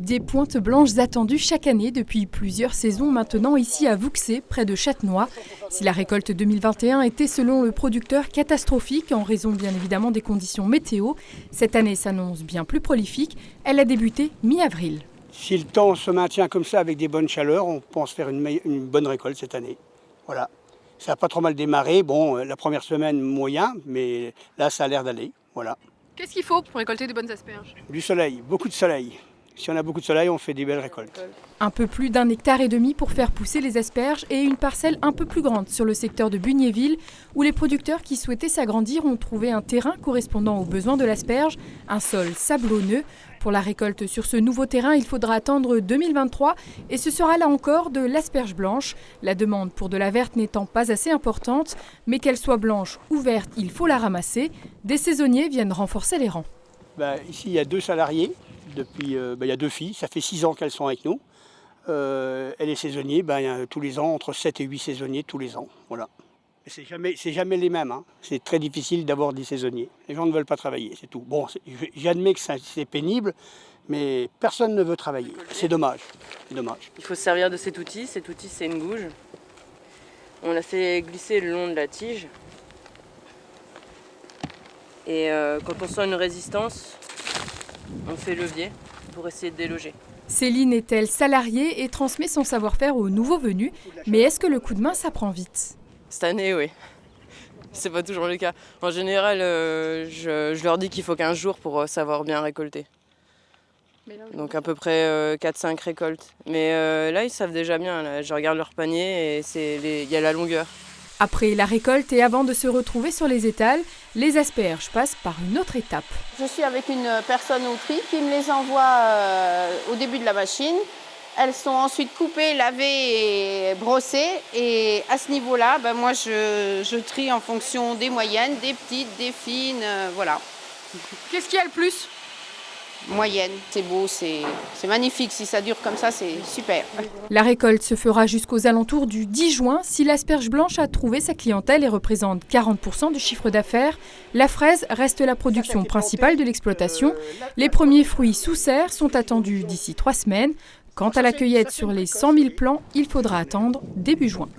Des pointes blanches attendues chaque année depuis plusieurs saisons maintenant ici à Vouxé, près de Châtenois. Si la récolte 2021 était selon le producteur catastrophique en raison bien évidemment des conditions météo, cette année s'annonce bien plus prolifique. Elle a débuté mi-avril. Si le temps se maintient comme ça avec des bonnes chaleurs, on pense faire une bonne récolte cette année. Voilà. Ça n'a pas trop mal démarré. Bon, la première semaine moyen, mais là ça a l'air d'aller. Voilà. Qu'est-ce qu'il faut pour récolter de bonnes asperges? Du soleil, beaucoup de soleil. Si on a beaucoup de soleil, on fait des belles récoltes. Un peu plus d'1,5 hectare pour faire pousser les asperges et une parcelle un peu plus grande sur le secteur de Bugnéville où les producteurs qui souhaitaient s'agrandir ont trouvé un terrain correspondant aux besoins de l'asperge, un sol sablonneux. Pour la récolte sur ce nouveau terrain, il faudra attendre 2023 et ce sera là encore de l'asperge blanche. La demande pour de la verte n'étant pas assez importante, mais qu'elle soit blanche ou verte, il faut la ramasser. Des saisonniers viennent renforcer les rangs. Ici, il y a 2 salariés. Depuis, il y a 2 filles, ça fait 6 ans qu'elles sont avec nous. Et les saisonniers, il y a tous les ans, entre 7 et 8 saisonniers tous les ans. Voilà. C'est jamais les mêmes. Hein. C'est très difficile d'avoir des saisonniers. Les gens ne veulent pas travailler, c'est tout. Bon, j'admets que c'est pénible, mais personne ne veut travailler. C'est dommage. Dommage. Il faut se servir de cet outil. Cet outil, c'est une gouge. On la fait glisser le long de la tige. Et quand on sent une résistance, on fait levier pour essayer de déloger. Céline est-elle salariée et transmet son savoir-faire aux nouveaux venus. Mais est-ce que le coup de main, ça prend vite? Cette année, oui. C'est pas toujours le cas. En général, je leur dis qu'il faut 15 jours pour savoir bien récolter. Donc à peu près 4-5 récoltes. Mais là, ils savent déjà bien. Là. Je regarde leur panier et il y a la longueur. Après la récolte et avant de se retrouver sur les étals, les asperges passent par une autre étape. Je suis avec une personne au tri qui me les envoie au début de la machine. Elles sont ensuite coupées, lavées et brossées. Et à ce niveau-là, moi je trie en fonction des moyennes, des petites, des fines, voilà. Qu'est-ce qu'il y a le plus? Moyenne, c'est beau, c'est magnifique. Si ça dure comme ça, c'est super. La récolte se fera jusqu'aux alentours du 10 juin. Si l'asperge blanche a trouvé sa clientèle et représente 40% du chiffre d'affaires, la fraise reste la production principale de l'exploitation. Les premiers fruits sous serre sont attendus d'ici 3 semaines. Quant à la cueillette sur les 100 000 plants, il faudra attendre début juin.